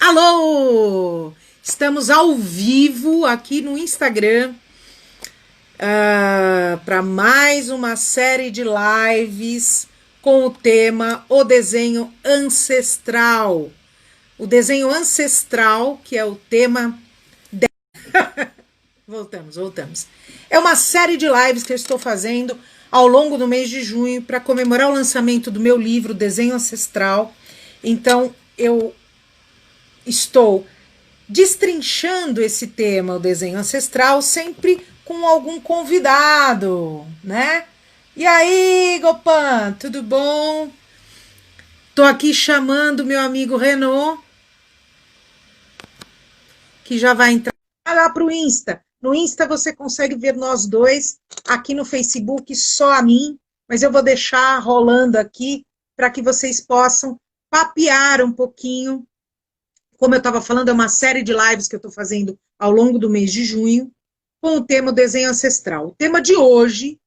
Alô! Estamos ao vivo aqui no Instagram para mais uma série de lives com o tema O Desenho Ancestral. O desenho ancestral, que é o tema... Voltamos. É uma série de lives que eu estou fazendo ao longo do mês de junho para comemorar o lançamento do meu livro Desenho Ancestral. Então, eu estou destrinchando esse tema, o desenho ancestral, sempre com algum convidado, né? E aí, Gopan, tudo bom? Tô aqui chamando meu amigo Renaud, que já vai entrar lá pro Insta. No Insta você consegue ver nós dois, aqui no Facebook só a mim, mas eu vou deixar rolando aqui para que vocês possam papear um pouquinho. Como eu estava falando, é uma série de lives que eu estou fazendo ao longo do mês de junho, com o tema desenho ancestral. O tema de hoje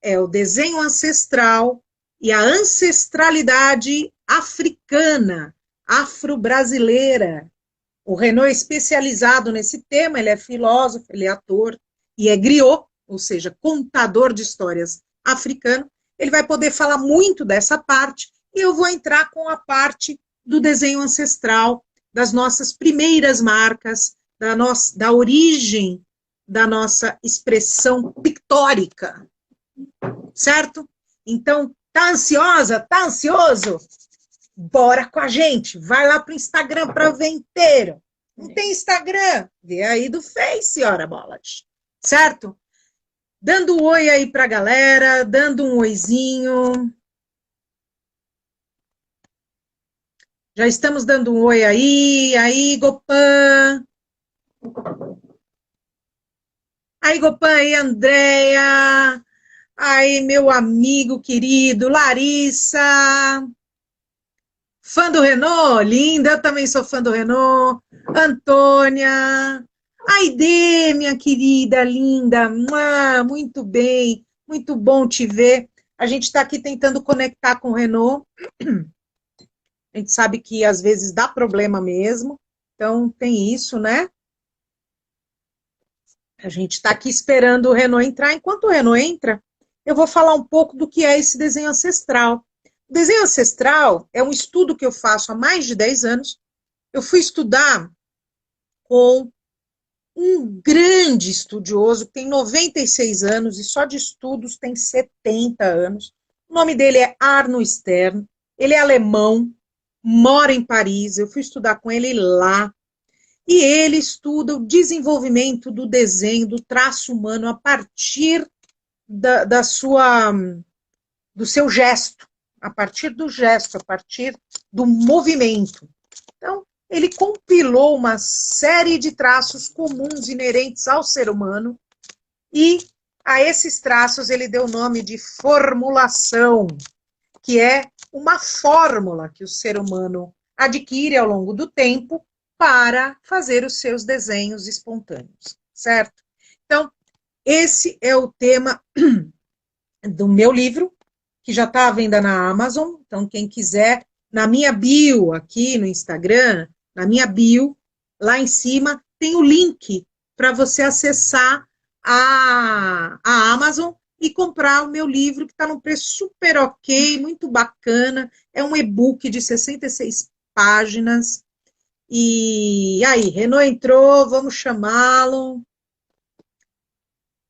é o desenho ancestral e a ancestralidade africana, afro-brasileira. O Renaud é especializado nesse tema, ele é filósofo, ele é ator e é griot, ou seja, contador de histórias africano. Ele vai poder falar muito dessa parte e eu vou entrar com a parte do desenho ancestral, das nossas primeiras marcas, da origem da nossa expressão pictórica, certo? Então, tá ansiosa? Tá ansioso? Bora com a gente, vai lá pro Instagram para ver inteiro. Não tem Instagram? Vê aí do Face, ora bolas, certo? Dando um oi aí pra galera, dando um oizinho. Já estamos dando um oi aí, Gopan. Aí, Gopan, aí, Andréia. Aí, meu amigo querido, Larissa. Fã do Renaud? Linda, eu também sou fã do Renaud. Antônia. Aide, minha querida, linda. Muito bem, muito bom te ver. A gente está aqui tentando conectar com o Renaud. A gente sabe que às vezes dá problema mesmo. Então, tem isso, né? A gente está aqui esperando o Renaud entrar. Enquanto o Renaud entra, eu vou falar um pouco do que é esse desenho ancestral. O desenho ancestral é um estudo que eu faço há mais de 10 anos. Eu fui estudar com um grande estudioso, que tem 96 anos e só de estudos tem 70 anos. O nome dele é Arno Stern. Ele é alemão, mora em Paris. Eu fui estudar com ele lá. E ele estuda o desenvolvimento do desenho, do traço humano, a partir do seu gesto, a partir do gesto, a partir do movimento. Então, ele compilou uma série de traços comuns inerentes ao ser humano e a esses traços ele deu o nome de formulação, que é uma fórmula que o ser humano adquire ao longo do tempo para fazer os seus desenhos espontâneos, certo? Então, esse é o tema do meu livro, que já está à venda na Amazon. Então, quem quiser, na minha bio aqui no Instagram, na minha bio, lá em cima, tem o link para você acessar a Amazon e comprar o meu livro, que está num preço super ok, muito bacana. É um e-book de 66 páginas. E aí, Renaud entrou, vamos chamá-lo.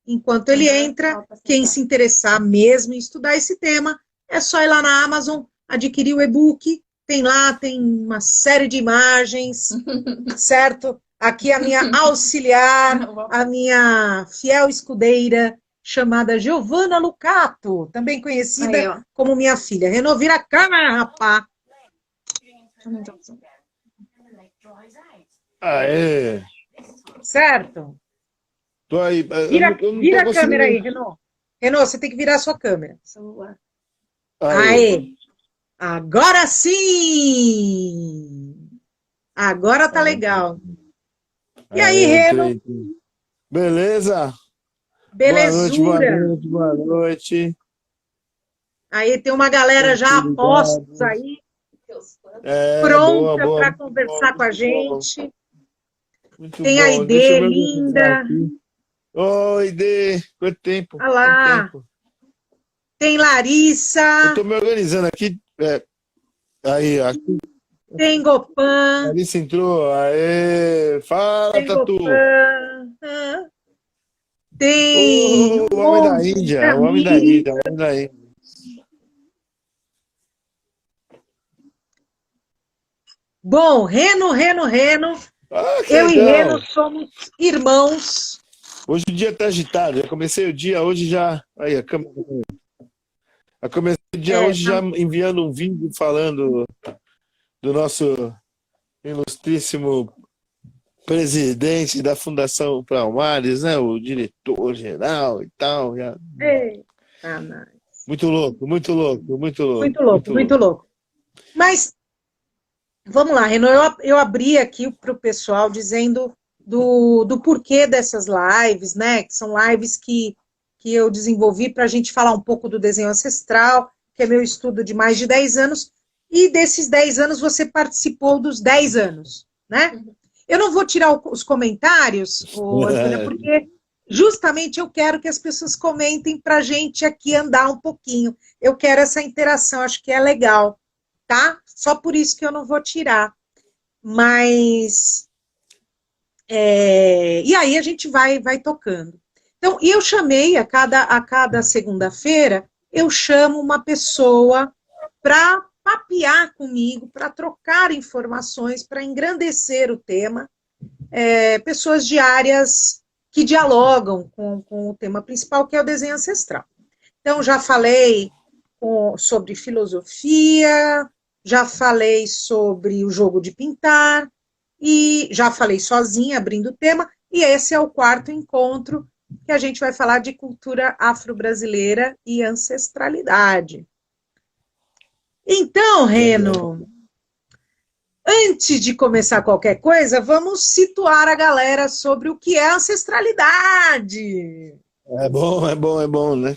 Enquanto ele entra, quem se interessar mesmo em estudar esse tema, é só ir lá na Amazon, adquirir o e-book, tem lá, tem uma série de imagens, certo? Aqui a minha auxiliar, a minha fiel escudeira, chamada Giovanna Lucato, também conhecida aí, como minha filha. Renaud, vira a câmera, rapá. Aê! Certo? Tô aí. Vira a câmera aí, Renaud. Renaud, você tem que virar a sua câmera. Aê! Agora sim! Agora tá legal. E aí, Renaud? Beleza? Belezura. Boa noite. Aí tem uma galera já a postos aí. Boa, pronta boa, para muito bom, conversar com a muito bom. gente. Muito Tem a bom. Deixa eu Idê, me organizar linda. aqui. Oi, Dê. Quanto tempo? Olha Quanto lá. tempo? Tem Eu Larissa. tô me organizando aqui. Aí, a Tem Gopan. Alice entrou. Aê, fala, Tem Tatu. Gopan. Tem O um homem da monte de Índia, o homem da amigos. Índia, o homem da Índia. Bom, Reno. Ah, que Eu e Reno legal. somos irmãos. Hoje o dia tá agitado. Eu comecei o dia hoje já. Aí, a câmera. Eu comecei o dia É, hoje já enviando um vídeo falando do nosso ilustríssimo presidente da Fundação Palmares, né? O diretor-geral e tal. eita, nós. Muito louco, muito louco, muito louco, Muito louco, muito muito louco. louco. Mas vamos lá, Reno, eu abri aqui para o pessoal dizendo do porquê dessas lives, né? Que são lives que eu desenvolvi para a gente falar um pouco do desenho ancestral, que é meu estudo de mais de 10 anos, e desses 10 anos você participou dos 10 anos, né? Eu não vou tirar os comentários, Antônia, porque justamente eu quero que as pessoas comentem para a gente aqui andar um pouquinho. Eu quero essa interação, acho que é legal, tá? Só por isso que eu não vou tirar. Mas. E aí a gente vai tocando. Então, e eu chamei a cada segunda-feira, eu chamo uma pessoa para papear comigo, para trocar informações, para engrandecer o tema, pessoas de áreas que dialogam com o tema principal, que é o desenho ancestral. Então, já falei sobre filosofia, já falei sobre o jogo de pintar, e já falei sozinha, abrindo o tema, e esse é o quarto encontro que a gente vai falar de cultura afro-brasileira e ancestralidade. Então, Reno, antes de começar qualquer coisa, vamos situar a galera sobre o que é ancestralidade. É bom, é bom, é bom, né?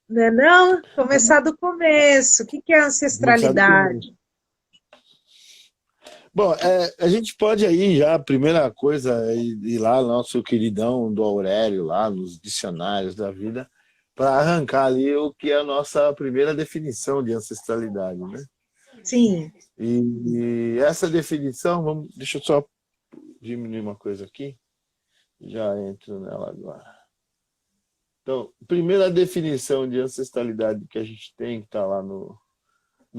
Não é não? Começar do começo. O que é Começar do começo. ancestralidade? Bom, a gente pode aí já, a primeira coisa, é ir lá no nosso queridão do Aurélio, lá nos dicionários da vida, para arrancar ali o que é a nossa primeira definição de ancestralidade, né? Sim. E essa definição, deixa eu só diminuir uma coisa aqui, já entro nela agora. Então, primeira definição de ancestralidade que a gente tem, que está lá no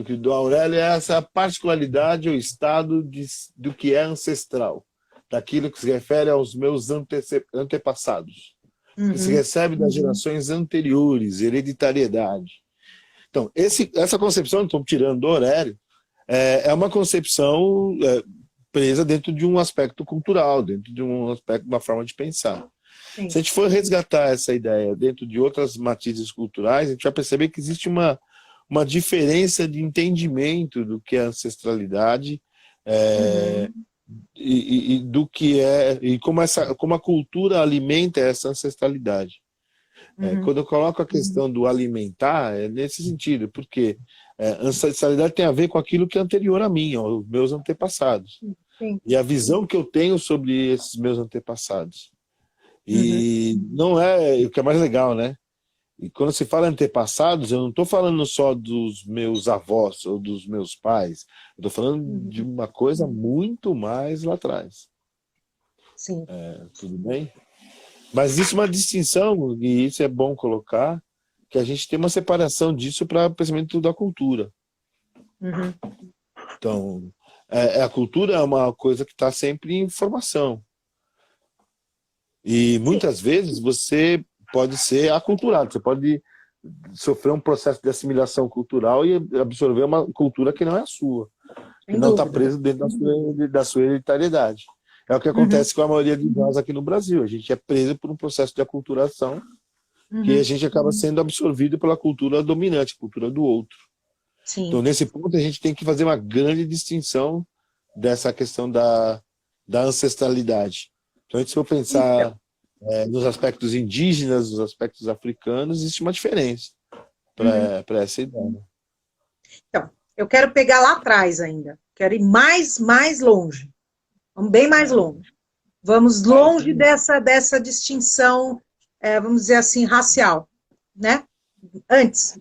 que do Aurélio, é essa particularidade ou estado do que é ancestral, daquilo que se refere aos meus antepassados, que se recebe das gerações anteriores, hereditariedade. Então, essa concepção, então, tirando do Aurélio, é uma concepção presa dentro de um aspecto cultural, dentro de um aspecto, uma forma de pensar. Sim. Se a gente for resgatar essa ideia dentro de outras matizes culturais, a gente vai perceber que existe uma diferença de entendimento do que é ancestralidade e do que é, e como a cultura alimenta essa ancestralidade. Quando eu coloco a questão do alimentar, é nesse sentido, porque ancestralidade tem a ver com aquilo que é anterior a mim, aos meus antepassados. Sim. E a visão que eu tenho sobre esses meus antepassados. E não é o que é mais legal, né? E quando se fala antepassados, eu não estou falando só dos meus avós ou dos meus pais. Eu estou falando de uma coisa muito mais lá atrás. Sim. Tudo bem? Mas existe uma distinção, e isso é bom colocar, que a gente tem uma separação disso para o pensamento da cultura. Então, a cultura é uma coisa que está sempre em formação. E muitas vezes você pode ser aculturado, você pode sofrer um processo de assimilação cultural e absorver uma cultura que não é a sua, que não está presa dentro da sua hereditariedade. É o que acontece com a maioria de nós aqui no Brasil. A gente é preso por um processo de aculturação que a gente acaba sendo absorvido pela cultura dominante, a cultura do outro. Sim. Então, nesse ponto, a gente tem que fazer uma grande distinção dessa questão da ancestralidade. Então, se eu pensar nos aspectos indígenas, nos aspectos africanos, existe uma diferença para essa ideia. Então, Eu quero pegar lá atrás ainda. Quero ir mais longe. Vamos bem mais longe. Vamos longe dessa distinção, vamos dizer assim, racial, né? Antes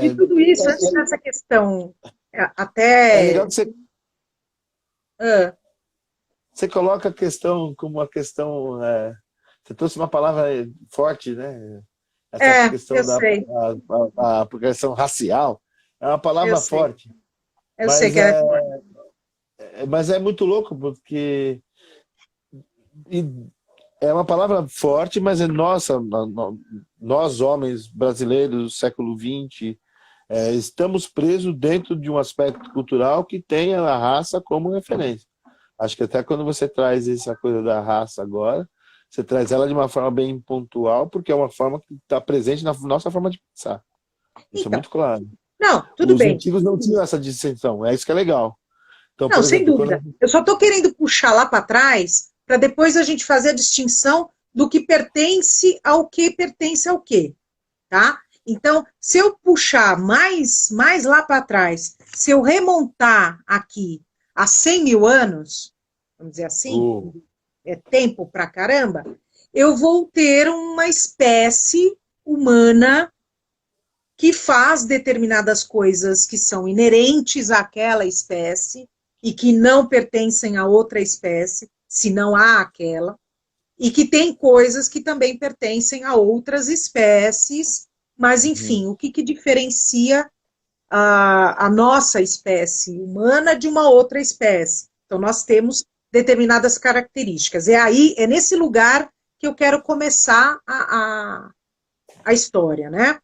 de tudo isso, antes dessa questão, É legal que Ah, você coloca a questão como uma questão... você trouxe uma palavra forte, né? Essa questão eu sei, da questão racial. É uma eu palavra sei. forte. Eu sei que é. Mas é muito louco, porque é uma palavra forte, mas nós homens brasileiros do século XX, estamos presos dentro de um aspecto cultural que tem a raça como referência. Acho que até quando você traz essa coisa da raça agora, você traz ela de uma forma bem pontual, porque é uma forma que está presente na nossa forma de pensar. Isso é Então, muito claro. não, tudo Os bem. antigos não tinham essa distinção, é isso que é legal. Então, Não, por sem exemplo, dúvida. Eu só estou querendo puxar lá para trás, para depois a gente fazer a distinção do que pertence ao que, tá? Então, se eu puxar mais lá para trás, se eu remontar aqui a 100 mil anos, vamos dizer assim, é tempo pra caramba, eu vou ter uma espécie humana que faz determinadas coisas que são inerentes àquela espécie e que não pertencem a outra espécie, se não há aquela, e que tem coisas que também pertencem a outras espécies, mas, enfim, o que diferencia a nossa espécie humana de uma outra espécie? Então, nós temos determinadas características. É nesse lugar que eu quero começar a história, né?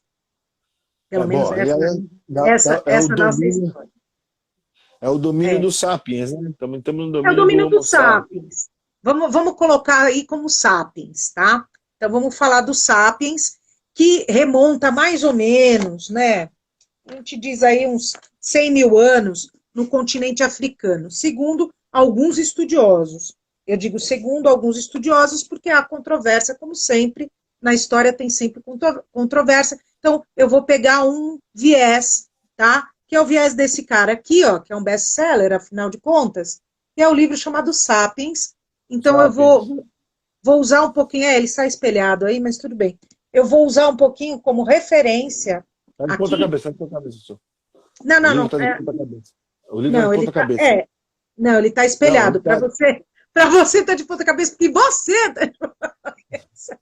Pelo menos bom, é o essa nossa domínio, história. do Sapiens, né? Estamos no É o domínio do domínio Homo dos sapiens. sapiens. Vamos colocar aí como sapiens, tá? Então vamos falar dos sapiens, que remonta mais ou menos, né? A gente diz aí uns 100 mil anos no continente africano, segundo alguns estudiosos. Eu digo segundo alguns estudiosos porque há controvérsia, como sempre, na história tem sempre controvérsia. Então, eu vou pegar um viés, tá? Que é o viés desse cara aqui, ó, que é um best-seller, afinal de contas, que é o livro chamado Sapiens. Então, eu vou usar um pouquinho, ele está espelhado aí, mas tudo bem. Eu vou usar um pouquinho como referência Está de ponta aqui. cabeça, está de ponta cabeça, senhor. Não, O não, livro não. está de ponta cabeça. O livro está Não, de ele ponta tá. cabeça. Não, ele tá Não, ele espelhado. tá... Para você tá de ponta cabeça, porque você tá de ponta cabeça.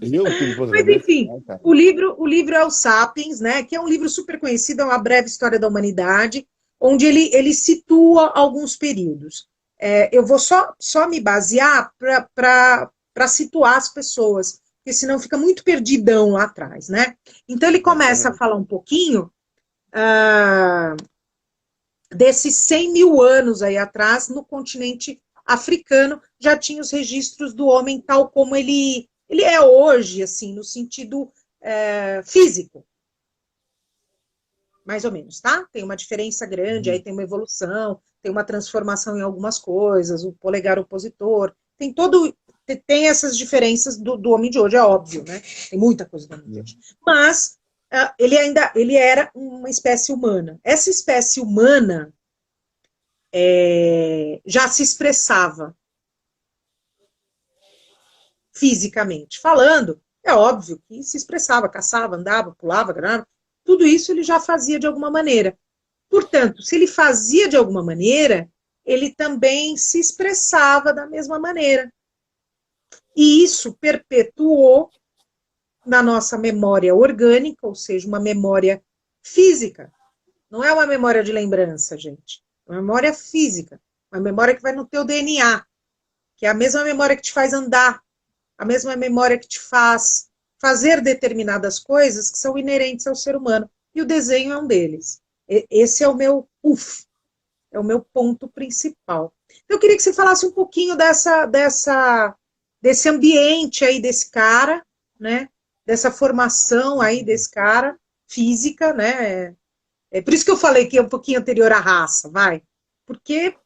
Eu estou de ponta Mas cabeça? enfim, Ah, tá. o livro é o Sapiens, né? Que é um livro super conhecido, é uma breve história da humanidade, onde ele situa alguns períodos. Eu vou só me basear para situar as pessoas, porque senão fica muito perdidão lá atrás, né? Então ele começa a falar um pouquinho desses 100 mil anos aí atrás, no continente africano, já tinha os registros do homem tal como ele é hoje, assim, no sentido físico, mais ou menos, tá? Tem uma diferença grande, aí tem uma evolução, tem uma transformação em algumas coisas, o polegar opositor, tem essas diferenças do homem de hoje, é óbvio, né? Tem muita coisa do homem de hoje. Mas ele era uma espécie humana. Essa espécie humana já se expressava fisicamente falando, é óbvio que se expressava, caçava, andava, pulava, granava, tudo isso ele já fazia de alguma maneira. Portanto, se ele fazia de alguma maneira, ele também se expressava da mesma maneira. E isso perpetuou na nossa memória orgânica, ou seja, uma memória física. Não é uma memória de lembrança, gente. É uma memória física. Uma memória que vai no teu DNA, que é a mesma memória que te faz andar, a mesma memória que te faz fazer determinadas coisas que são inerentes ao ser humano. E o desenho é um deles. Esse é o meu é o meu ponto principal. Então, eu queria que você falasse um pouquinho desse ambiente aí desse cara, né? Dessa formação aí desse cara, física, né? É por isso que eu falei que é um pouquinho anterior à raça, vai. Porque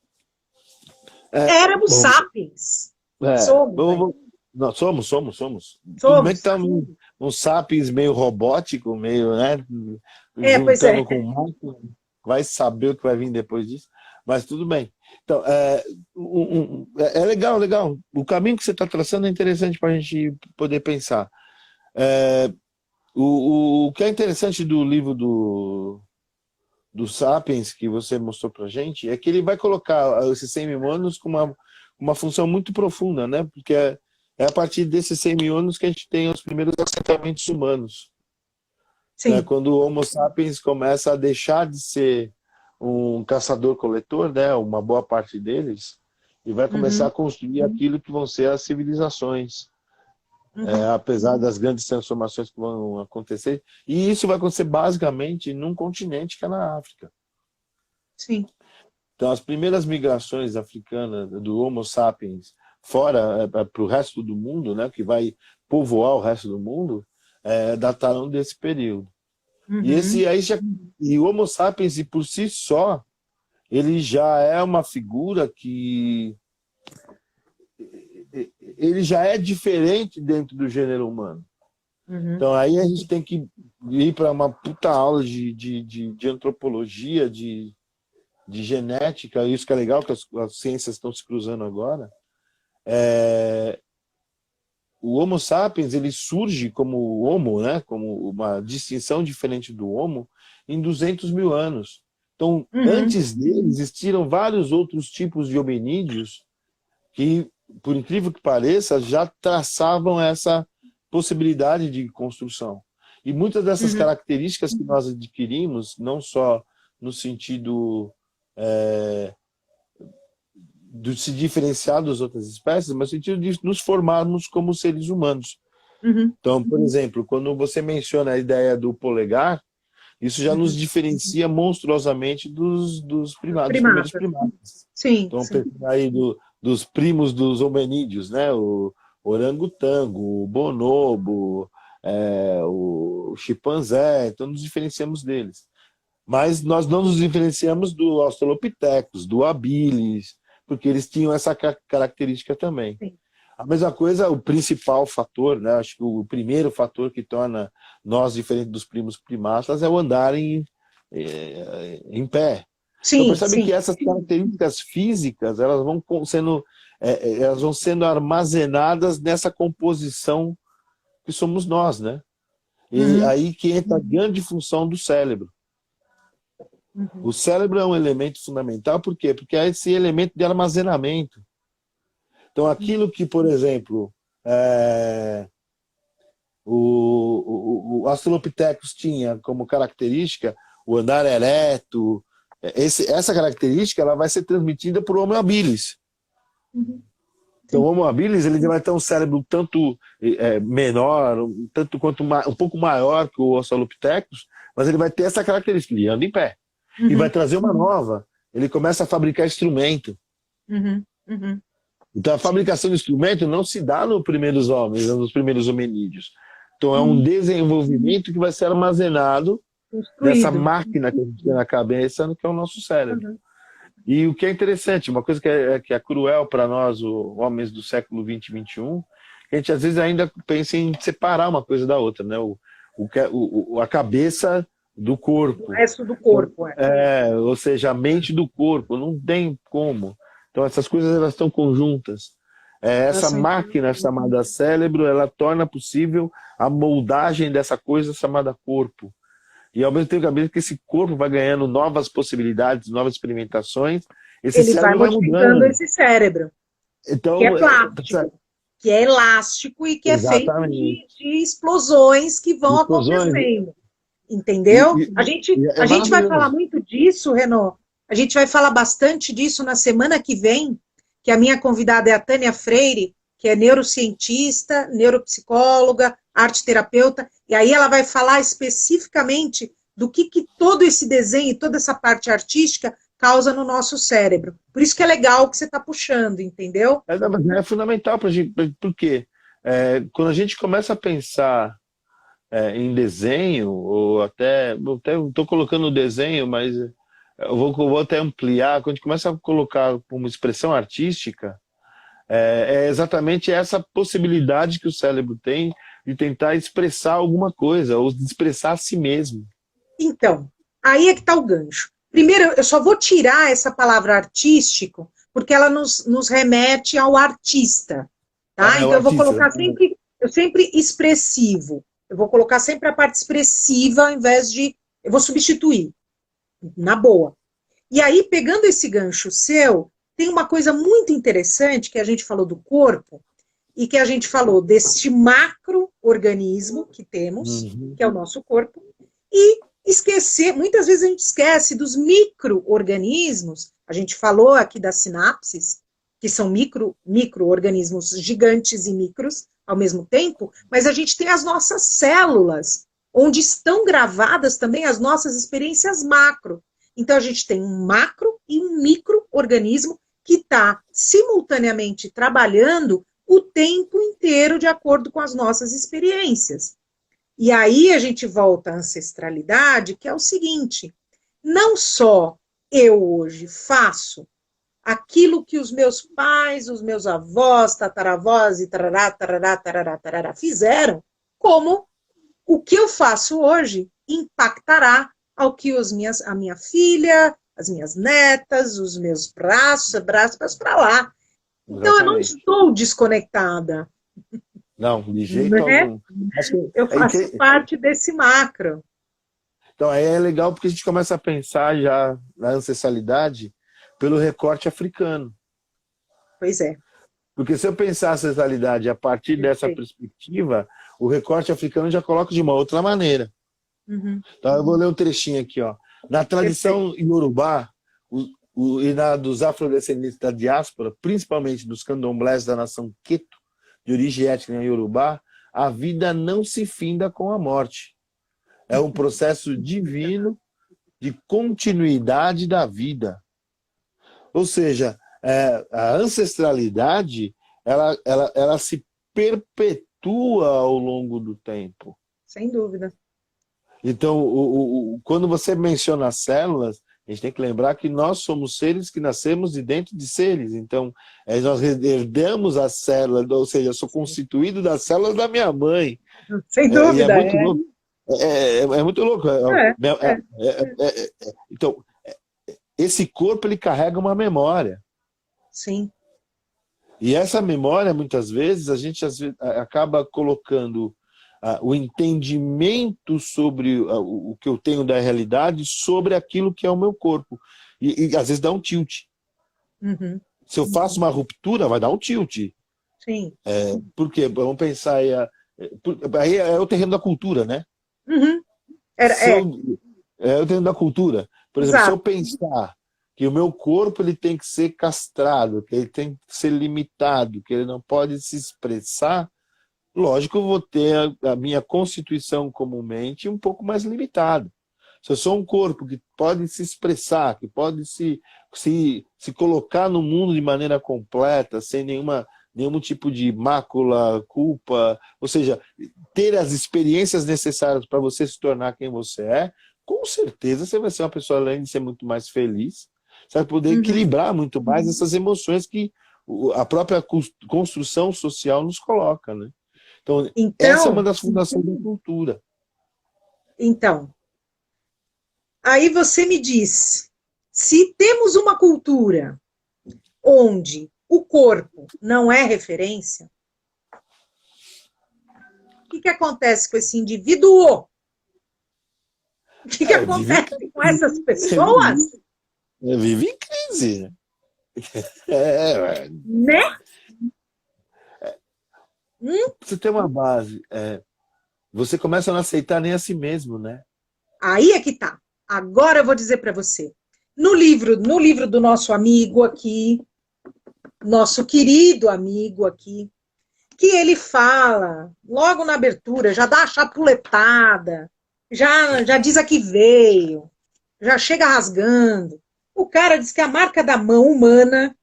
éramos sapiens. Somos. Não, somos. Tudo bem que Somos. estamos um sapiens meio robótico, meio, né, Pois é. juntando com máquina, vai saber o que vai vir depois disso, mas tudo bem. Então, é legal, legal. O caminho que você está traçando é interessante para a gente poder pensar. O que é interessante do livro do Sapiens, que você mostrou para a gente, é que ele vai colocar esses 100 mil anos com uma função muito profunda, né? Porque é a partir desses 100 mil anos que a gente tem os primeiros assentamentos humanos. Sim. Quando o Homo sapiens começa a deixar de ser um caçador-coletor, né? Uma boa parte deles, e vai começar a construir aquilo que vão ser as civilizações. Apesar das grandes transformações que vão acontecer. E isso vai acontecer basicamente num continente que é na África. Sim. Então, as primeiras migrações africanas do Homo sapiens fora para o resto do mundo, né, que vai povoar o resto do mundo, dataram desse período. E o Homo sapiens, por si só, ele já é uma figura que ele já é diferente dentro do gênero humano. Então aí a gente tem que ir para uma puta aula de antropologia, de genética, isso que é legal, que as ciências estão se cruzando agora. O Homo sapiens, ele surge como Homo, né, como uma distinção diferente do Homo, em 200 mil anos. Então, antes dele, existiram vários outros tipos de hominídeos que, por incrível que pareça, já traçavam essa possibilidade de construção. E muitas dessas características que nós adquirimos, não só no sentido de se diferenciar das outras espécies, mas no sentido de nos formarmos como seres humanos. Então, por exemplo, quando você menciona a ideia do polegar, isso já nos diferencia monstruosamente dos primeiros primatas. Sim, então, aí dos primos dos hominídeos, né? O orangotango, o bonobo, o chimpanzé, então nos diferenciamos deles. Mas nós não nos diferenciamos do Australopithecus, do habilis, porque eles tinham essa característica também. Sim. A mesma coisa, o principal fator, né? Acho que o primeiro fator que torna nós diferentes dos primos primatas é o andar em pé. Sim, então percebe que essas características físicas elas vão sendo armazenadas nessa composição que somos nós, né? E aí que entra a grande função do cérebro. O cérebro é um elemento fundamental, por quê? Porque é esse elemento de armazenamento. Então aquilo que, por exemplo, o Australopithecus tinha como característica o andar ereto, essa característica ela vai ser transmitida por Homo habilis. Então o Homo habilis ele vai ter um cérebro tanto menor, tanto quanto um pouco maior que o Australopithecus, mas ele vai ter essa característica, ele anda em pé. E vai trazer uma nova, ele começa a fabricar instrumento. Então a fabricação de instrumento não se dá nos primeiros homens, nos primeiros hominídeos. Então é um desenvolvimento que vai ser armazenado nessa máquina que a gente tem na cabeça, que é o nosso cérebro. E o que é interessante, uma coisa que é cruel para nós, homens do século XX e XXI, que a gente às vezes ainda pensa em separar uma coisa da outra, né? A cabeça do corpo. O resto do corpo. Ou seja, a mente do corpo, não tem como. Então essas coisas elas estão conjuntas. Essa máquina chamada cérebro, ela torna possível a moldagem dessa coisa chamada corpo. E ao mesmo tempo que esse corpo vai ganhando novas possibilidades, novas experimentações, esse cérebro vai mudando. Esse cérebro, então, que é plástico, que é elástico e que é feito de explosões que vão acontecendo. Entendeu? A gente vai falar muito disso, Renaud. A gente vai falar bastante disso na semana que vem, que a minha convidada é a Tânia Freire, que é neurocientista, neuropsicóloga, arte-terapeuta, e aí ela vai falar especificamente do que todo esse desenho, toda essa parte artística causa no nosso cérebro. Por isso que é legal o que você está puxando, entendeu? É fundamental para a gente, porque quando a gente começa a pensar em desenho, ou até estou colocando o desenho, mas eu vou até ampliar, quando a gente começa a colocar como expressão artística, É exatamente essa possibilidade que o cérebro tem de tentar expressar alguma coisa, ou de expressar a si mesmo. Então, aí é que está o gancho. Primeiro, eu só vou tirar essa palavra artístico, porque ela nos remete ao artista, tá? É o Então, eu vou artista. colocar sempre expressivo. Eu vou colocar sempre a parte expressiva, ao invés de... Eu vou substituir, na boa. E aí, pegando esse gancho seu, tem uma coisa muito interessante que a gente falou do corpo, e que a gente falou deste macro-organismo que temos, Uhum. que é o nosso corpo, e esquecer, muitas vezes a gente esquece dos micro-organismos, a gente falou aqui das sinapses, que são micro-organismos gigantes e micros ao mesmo tempo, mas a gente tem as nossas células, onde estão gravadas também as nossas experiências macro. Então a gente tem um macro e um micro-organismo que está simultaneamente trabalhando o tempo inteiro de acordo com as nossas experiências. E aí a gente volta à ancestralidade, que é o seguinte: não só eu hoje faço aquilo que os meus pais, os meus avós, tataravós e tarará, tarará, tarará, tarará fizeram, como o que eu faço hoje impactará ao que a minha filha, as minhas netas, os meus braços para lá. Então, eu não Exatamente. estou desconectada, Não, de jeito né? algum. Eu faço parte desse macro. Então, aí é legal porque a gente começa a pensar já na ancestralidade pelo recorte africano. Pois é. Porque se eu pensar a ancestralidade a partir dessa perspectiva, o recorte africano já coloca de uma outra maneira. Uhum. Então, eu vou ler um trechinho aqui. Ó. Na tradição iorubá e na dos afrodescendentes da diáspora, principalmente dos candomblés da nação Queto, de origem étnica iorubá, a vida não se finda com a morte. É um processo divino de continuidade da vida. Ou seja, a ancestralidade ela se perpetua ao longo do tempo. Sem dúvida. Então, quando você menciona as células, a gente tem que lembrar que nós somos seres que nascemos de dentro de seres. Então, nós herdamos as células, ou seja, eu sou constituído das células da minha mãe. Sem E é dúvida. muito louco. É muito louco. Então, esse corpo ele carrega uma memória. Sim. E essa memória, muitas vezes, a gente acaba colocando o entendimento sobre o que eu tenho da realidade sobre aquilo que é o meu corpo. E às vezes dá um tilt. Uhum. Se eu faço uma ruptura, vai dar um tilt. Sim. Por quê? Vamos pensar aí é o terreno da cultura, né? Uhum. É o terreno da cultura. Por exemplo, Exato. se eu pensar que o meu corpo ele tem que ser castrado, que ele tem que ser limitado, que ele não pode se expressar, lógico, eu vou ter a minha constituição como mente um pouco mais limitada. Se eu sou um corpo que pode se expressar, que pode se colocar no mundo de maneira completa, sem nenhum tipo de mácula, culpa, ou seja, ter as experiências necessárias para você se tornar quem você é, com certeza você vai ser uma pessoa, além de ser muito mais feliz, você vai poder equilibrar muito mais essas emoções que a própria construção social nos coloca, né? Então, essa é uma das fundações da cultura. Então, aí você me diz, se temos uma cultura onde o corpo não é referência, o que acontece com esse indivíduo? O que acontece com essas pessoas? Vive em crise. Né? Você tem uma base. Você começa a não aceitar nem a si mesmo, né? Aí é que tá. Agora eu vou dizer para você. No livro do nosso amigo aqui, nosso querido amigo aqui, que ele fala, logo na abertura, já dá a chapuletada, já diz a que veio, já chega rasgando. O cara diz que a marca da mão humana,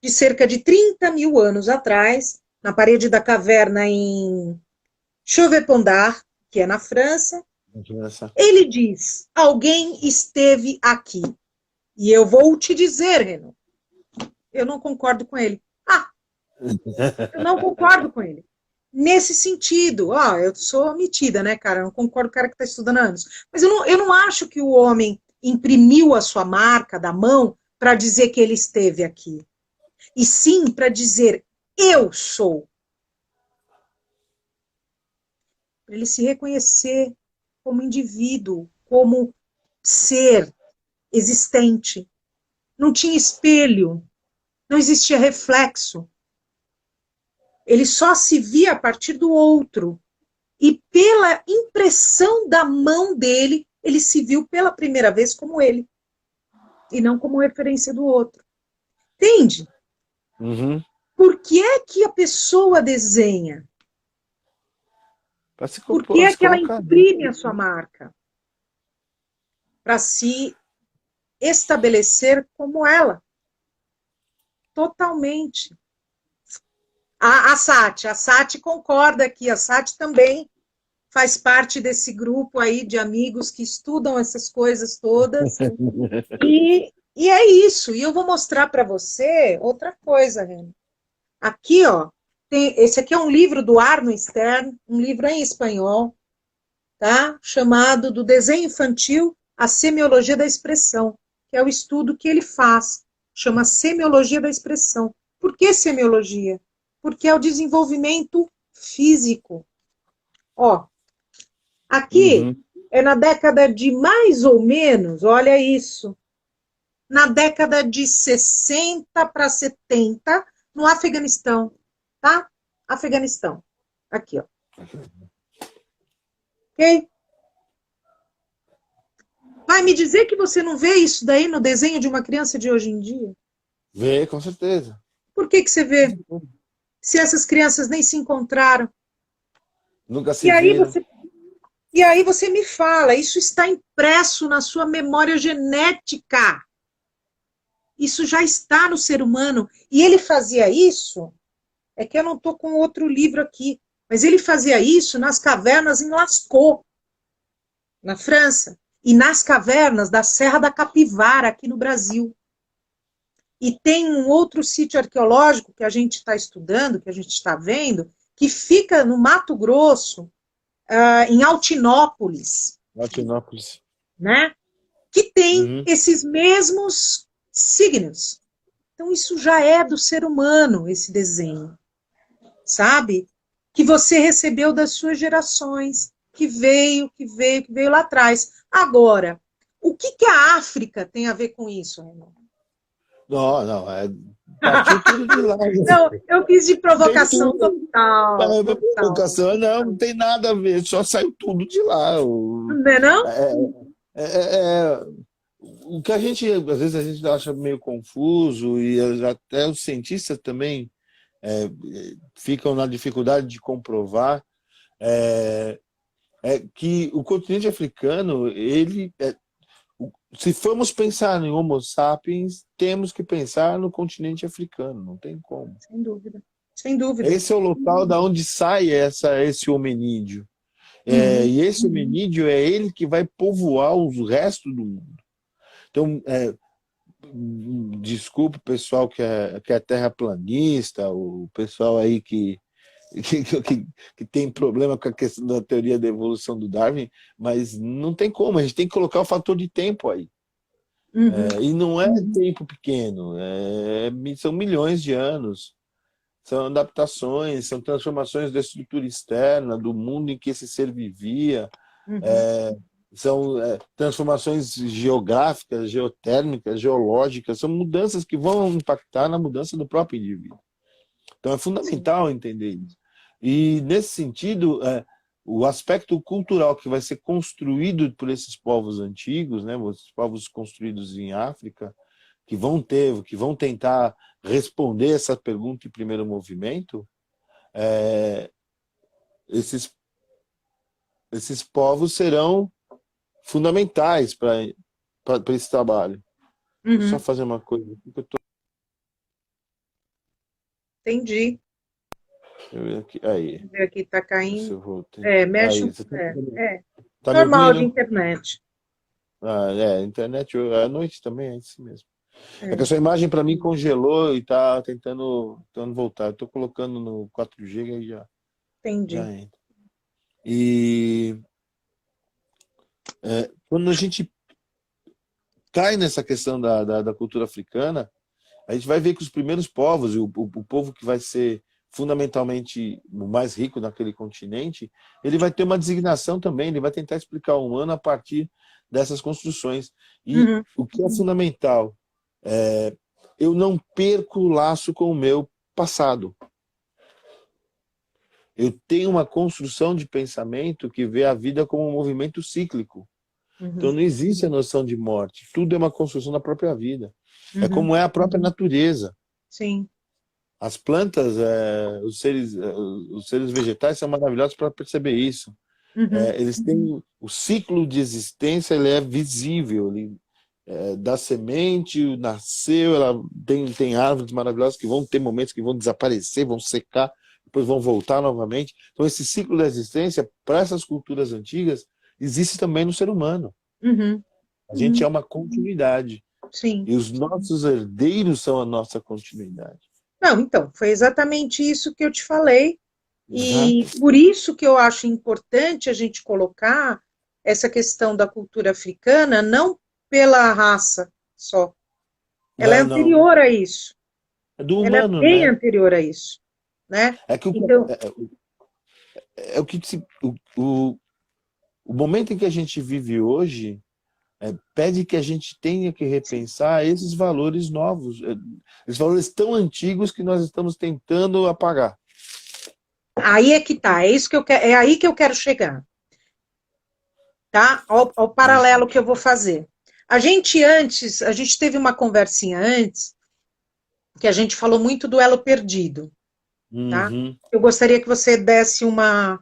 de cerca de 30 mil anos atrás, na parede da caverna em Chauvet-Pondard, que é na França, ele diz, alguém esteve aqui. E eu vou te dizer, Renan, eu não concordo com ele. Eu não concordo com ele. Nesse sentido, ó, eu sou metida, né, cara? Eu não concordo com o cara que está estudando há anos. Mas eu não acho que o homem imprimiu a sua marca da mão para dizer que ele esteve aqui. E sim para dizer, eu sou. Para ele se reconhecer como indivíduo, como ser existente. Não tinha espelho, não existia reflexo. Ele só se via a partir do outro. E pela impressão da mão dele, ele se viu pela primeira vez como ele, e não como referência do outro. Entende? Uhum. Por que é que a pessoa desenha? Para se, Por que é se que ela colocar dentro. imprime a sua marca? Para se estabelecer como ela. Totalmente. A Sati concorda aqui, a Sati também faz parte desse grupo aí de amigos que estudam essas coisas todas. E é isso. E eu vou mostrar para você outra coisa, Renan. Aqui, ó, esse aqui é um livro do Arno Stern, um livro em espanhol, tá? Chamado Do Desenho Infantil à Semiologia da Expressão, que é o estudo que ele faz. Chama Semiologia da Expressão. Por que semiologia? Porque é o desenvolvimento físico. Ó, aqui Uhum. é na década de mais ou menos, olha isso, na década de 60 para 70, no Afeganistão, tá? Afeganistão. Aqui, ó. Ok? Vai me dizer que você não vê isso daí no desenho de uma criança de hoje em dia? Vê, com certeza. Por que que você vê? Se essas crianças nem se encontraram. Nunca E se aí viram. você, e aí você me fala, isso está impresso na sua memória genética. Isso já está no ser humano. E ele fazia isso, é que eu não estou com outro livro aqui, mas ele fazia isso nas cavernas em Lascaux, na França, e nas cavernas da Serra da Capivara, aqui no Brasil. E tem um outro sítio arqueológico que a gente está estudando, que a gente está vendo, que fica no Mato Grosso, em Altinópolis, Altinópolis. né? Que tem Uhum. esses mesmos signos. Então, isso já é do ser humano, esse desenho, sabe? Que você recebeu das suas gerações, que veio lá atrás. Agora, o que, que a África tem a ver com isso, Renan? Não, não, partiu tudo de lá. Não, eu fiz de Tem provocação tudo. total, total. Educação, não, não tem nada a ver, só saiu tudo de lá. Não é não? É, é, o que a gente, às vezes, a gente acha meio confuso, e até os cientistas também ficam na dificuldade de comprovar, é, é que o continente africano, se formos pensar em Homo sapiens, temos que pensar no continente africano, não tem como. Sem dúvida, sem dúvida. Esse é o local da onde sai esse hominídeo. Uhum. E esse hominídeo é ele que vai povoar o resto do mundo. Então, desculpa o pessoal que é terraplanista, o pessoal aí que tem problema com a questão da teoria da evolução do Darwin, mas não tem como, a gente tem que colocar o fator de tempo aí. Uhum. E não é tempo pequeno, são milhões de anos. São adaptações, são transformações da estrutura externa, do mundo em que esse ser vivia, Uhum. é, são transformações geográficas, geotérmicas, geológicas, são mudanças que vão impactar na mudança do próprio indivíduo. Então é Sim. fundamental entender isso. E nesse sentido, o aspecto cultural que vai ser construído por esses povos antigos, né, os povos construídos em África, que vão tentar responder essa pergunta em primeiro movimento, esses povos serão fundamentais para esse trabalho. Deixa eu só Uhum. fazer uma coisa aqui que eu tô. Entendi. Deixa eu ver aqui. Aí, Vamos ver aqui, tá se caindo. eu voltei. É, mexe. Aí, você tá me Normal de ouvindo? internet. Ah, internet à noite também é isso mesmo. É que a sua imagem para mim congelou e tá tentando voltar. Eu tô colocando no 4G e já Entendi. entra. E quando a gente cai nessa questão da cultura africana, a gente vai ver que os primeiros povos, e o povo que vai ser fundamentalmente o mais rico naquele continente, ele vai ter uma designação também, ele vai tentar explicar o humano a partir dessas construções. E Uhum, o que é fundamental, eu não perco o laço com o meu passado. Eu tenho uma construção de pensamento que vê a vida como um movimento cíclico. Então uhum, não existe a noção de morte. Tudo é uma construção da própria vida. É uhum. como é a própria natureza. Sim. As plantas, os seres vegetais são maravilhosos para perceber isso. Uhum, Eles têm o ciclo de existência, ele é visível. Da semente, nasceu, ela tem árvores maravilhosas que vão ter momentos que vão desaparecer, vão secar, depois vão voltar novamente. Então esse ciclo da existência, para essas culturas antigas, existe também no ser humano. uhum. A gente é uma continuidade. Sim. E os nossos herdeiros são a nossa continuidade. Não, então, foi exatamente isso que eu te falei. Exato. E por isso que eu acho importante a gente colocar essa questão da cultura africana, não pela raça só. Ela é Não. anterior a isso. É do Ela é humano, bem né? anterior a isso, né? É que Então, o que o momento em que a gente vive hoje pede que a gente tenha que repensar esses valores novos, esses valores tão antigos que nós estamos tentando apagar. aí é que tá, é isso que eu quero, é aí que eu quero chegar, tá? Ao paralelo que eu vou fazer. A gente teve uma conversinha antes, que a gente falou muito do elo perdido, tá? Uhum. Eu gostaria que você desse uma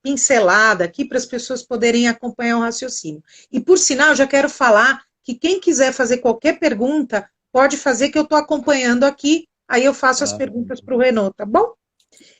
pincelada aqui para as pessoas poderem acompanhar o raciocínio. E, por sinal, eu já quero falar que quem quiser fazer qualquer pergunta, pode fazer, que eu estou acompanhando aqui, aí eu faço as Ah, perguntas para o Renault, tá bom?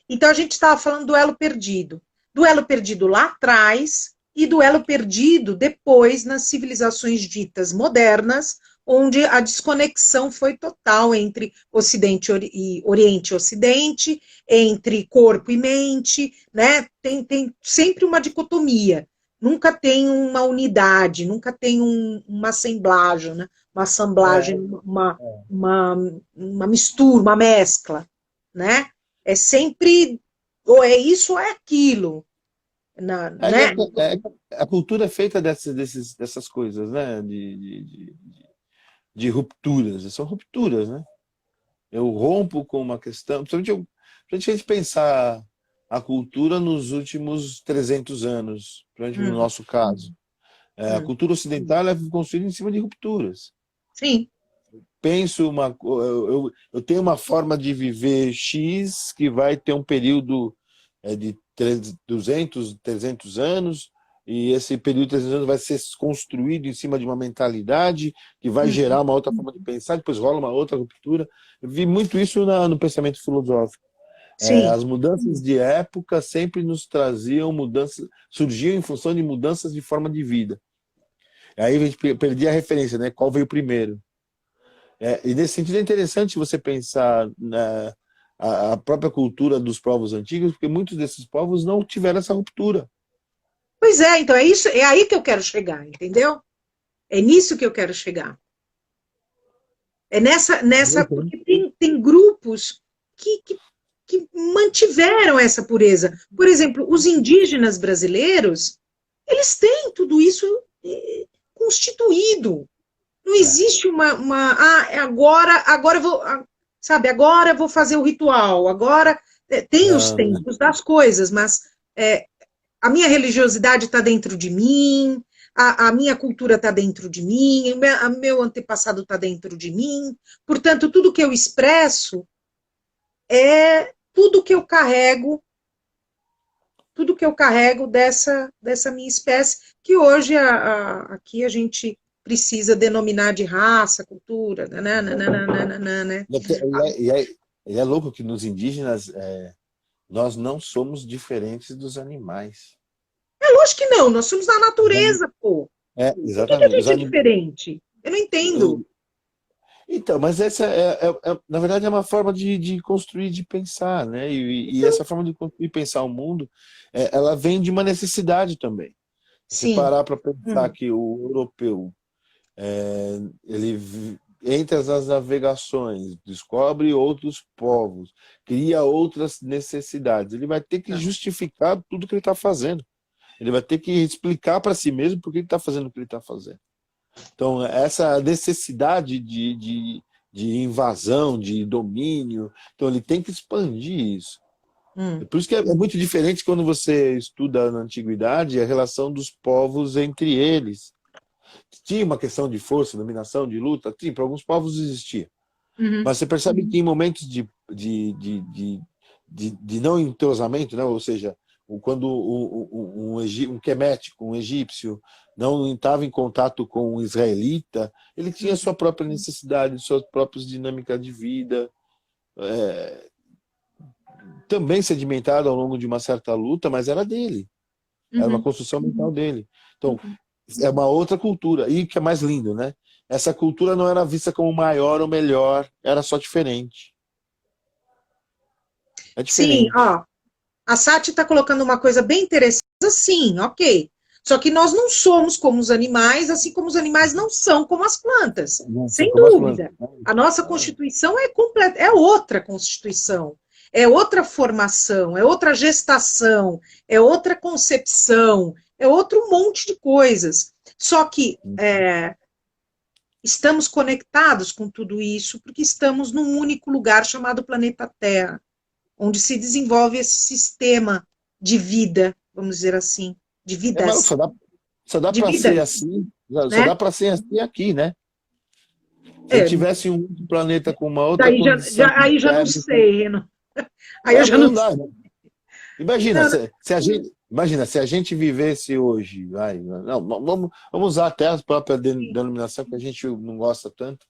Então, a gente estava falando do elo perdido. Do elo perdido lá atrás e do elo perdido depois nas civilizações ditas modernas, onde a desconexão foi total entre Ocidente e Oriente e Ocidente, entre corpo e mente, né? Tem sempre uma dicotomia. Nunca tem uma unidade, nunca tem uma assemblagem, né? Uma assemblagem, é, uma, uma mistura, uma mescla, né? É sempre ou é isso ou é aquilo, né? a cultura é feita dessas coisas, né? De rupturas. São rupturas, né? Eu rompo com uma questão. Principalmente a gente pensar a cultura nos últimos 300 anos, principalmente no Hum, nosso caso. A hum. cultura ocidental é construída em cima de rupturas. Sim. Penso eu tenho uma forma de viver X que vai ter um período de 200, 300 anos, e esse período de 300 anos vai ser construído em cima de uma mentalidade que vai Hum, gerar uma outra forma de pensar, depois rola uma outra ruptura. Eu vi muito isso no pensamento filosófico. sim. As mudanças de época sempre nos traziam mudanças, surgiam em função de mudanças de forma de vida. Aí a gente perdia a referência, né? Qual veio primeiro? E nesse sentido é interessante você pensar a própria cultura dos povos antigos, porque muitos desses povos não tiveram essa ruptura. Pois é, então é isso, é aí que eu quero chegar, entendeu? É nisso que eu quero chegar. É porque tem grupos que mantiveram essa pureza. Por exemplo, os indígenas brasileiros, eles têm tudo isso constituído. Não existe agora eu vou, sabe, agora eu vou fazer o ritual, agora tem os Não, tempos das coisas, mas a minha religiosidade está dentro de mim, a minha cultura está dentro de mim, o meu antepassado está dentro de mim, portanto, tudo que eu expresso é tudo que eu carrego dessa minha espécie, que hoje aqui a gente precisa denominar de raça, cultura, né? E é louco que nos indígenas nós não somos diferentes dos animais. É lógico que não, nós somos da natureza, pô. Por que a Exatamente. gente é diferente? Eu não entendo. Então, mas essa na verdade, é uma forma de construir, de pensar, né? E Então, essa forma de construir e pensar o mundo, ela vem de uma necessidade também. Você sim. parar para pensar que o europeu, ele entre as navegações, descobre outros povos, cria outras necessidades. Ele vai ter que Tá. justificar tudo que ele está fazendo. Ele vai ter que explicar para si mesmo por que ele está fazendo o que ele está fazendo. Então, essa necessidade de invasão, de domínio, então ele tem que expandir isso. Hum, Por isso que é muito diferente quando você estuda na antiguidade a relação dos povos entre eles. Tinha uma questão de força, dominação, de luta, sim, para alguns povos existia. uhum, Mas você percebe que em momentos de não entrosamento, né? Ou seja, quando um quemético, um egípcio, não estava em contato com um israelita, ele tinha sua própria necessidade, suas próprias dinâmicas de vida, também sedimentada ao longo de uma certa luta, mas era dele, era uma uhum, construção mental dele. Então, uhum. é uma outra cultura, e o que é mais lindo, né? Essa cultura não era vista como maior ou melhor, era só diferente. É Sim, diferente. ó, a Sati está colocando uma coisa bem interessante, sim, ok. Só que nós não somos como os animais, assim como os animais não são como as plantas, Não são sem como as plantas. dúvida. A nossa Constituição é completa, é outra Constituição, é outra formação, é outra gestação, é outra concepção, é outro monte de coisas. Só que estamos conectados com tudo isso porque estamos num único lugar chamado planeta Terra, onde se desenvolve esse sistema de vida, vamos dizer assim, de Mas vidas, só dá de para ser vidas, assim, só né? dá para ser assim aqui, né? Se É, tivesse um planeta com uma outra daí condição aí já não térmica, sei, Renan. Aí eu já não não sei. dá, né? Imagina, Não, não, se a gente vivesse hoje, não, vamos usar até a própria sim. denominação que a gente não gosta tanto.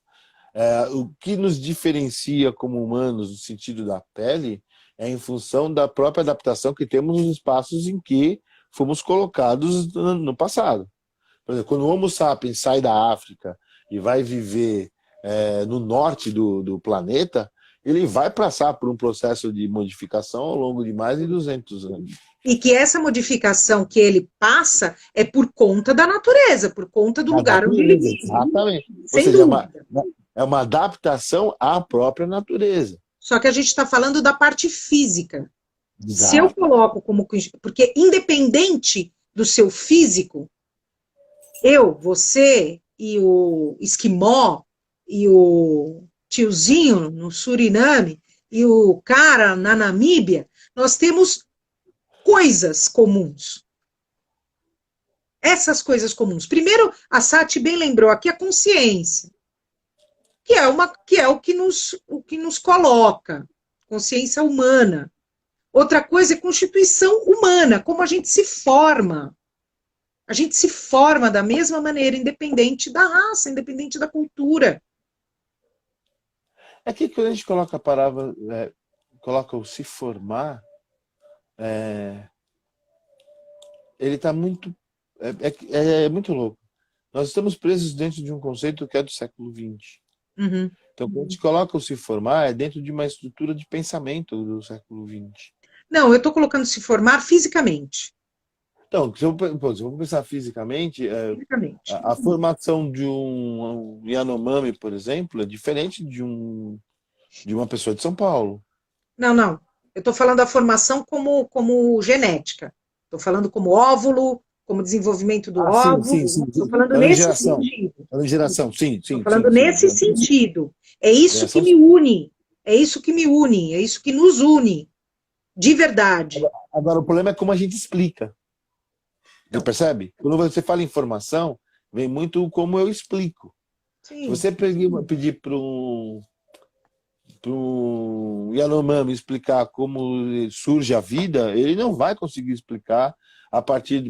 O que nos diferencia como humanos no sentido da pele é em função da própria adaptação que temos nos espaços em que fomos colocados no passado. Por exemplo, quando o Homo sapiens sai da África e vai viver no norte do planeta, ele vai passar por um processo de modificação ao longo de mais de 200 anos. E que essa modificação que ele passa é por conta da natureza, por conta do Da lugar onde ele natureza, vive, exatamente. Ou sem seja, dúvida. é uma adaptação à própria natureza. Só que a gente está falando da parte física. Se eu Exato. coloco como. Porque, independente do seu físico, eu, você e o esquimó e o tiozinho no Suriname e o cara na Namíbia, nós temos coisas comuns. Essas coisas comuns. Primeiro, a Sati bem lembrou aqui a consciência, que é o que nos coloca, consciência humana. Outra coisa é constituição humana, como a gente se forma. A gente se forma da mesma maneira, independente da raça, independente da cultura. É que quando a gente coloca a palavra, coloca o se formar, ele está muito. É muito louco. Nós estamos presos dentro de um conceito que é do século XX. Uhum. Então, quando a gente coloca o se formar, é dentro de uma estrutura de pensamento do século XX. Não, eu estou colocando se formar fisicamente. Então, se eu vou pensar fisicamente, Fisicamente. a formação de um Yanomami, por exemplo, é diferente de uma pessoa de São Paulo. Não, não. Eu estou falando da formação como genética. Estou falando como óvulo, como desenvolvimento do Ah, sim, óvulo. sim, sim. Estou Sim. falando Ano de nesse geração. sentido. Ano de geração, sim, Estou sim, sim, falando sim. nesse sentido. É isso que Geração, me sim. une. É isso que me une. É isso que nos une. De verdade. Agora, o problema é como a gente explica. Você Então, percebe? Quando você fala informação, vem muito como eu explico. Se sim. você pedir para Yanomami explicar como surge a vida, ele não vai conseguir explicar a partir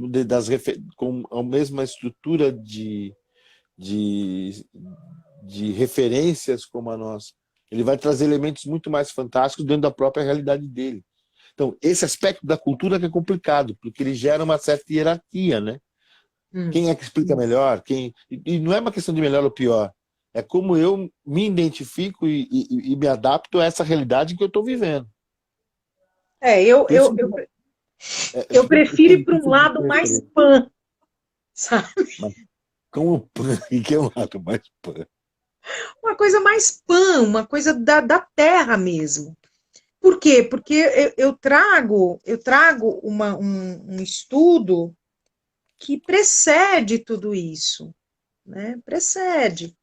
com a mesma estrutura de, de referências como a nossa. Ele vai trazer elementos muito mais fantásticos dentro da própria realidade dele. Então, esse aspecto da cultura que é complicado, porque ele gera uma certa hierarquia, né? Quem é que explica melhor? E não é uma questão de melhor ou pior. É como eu me identifico e me adapto a essa realidade que eu estou vivendo. É, Por isso que eu prefiro ir para um tipo de lado mais preferência. pan, sabe? Mas como pan, e que é um lado mais pan. Uma coisa mais pan, uma coisa da terra mesmo. Por quê? Porque eu trago um estudo que precede tudo isso, né? Precede.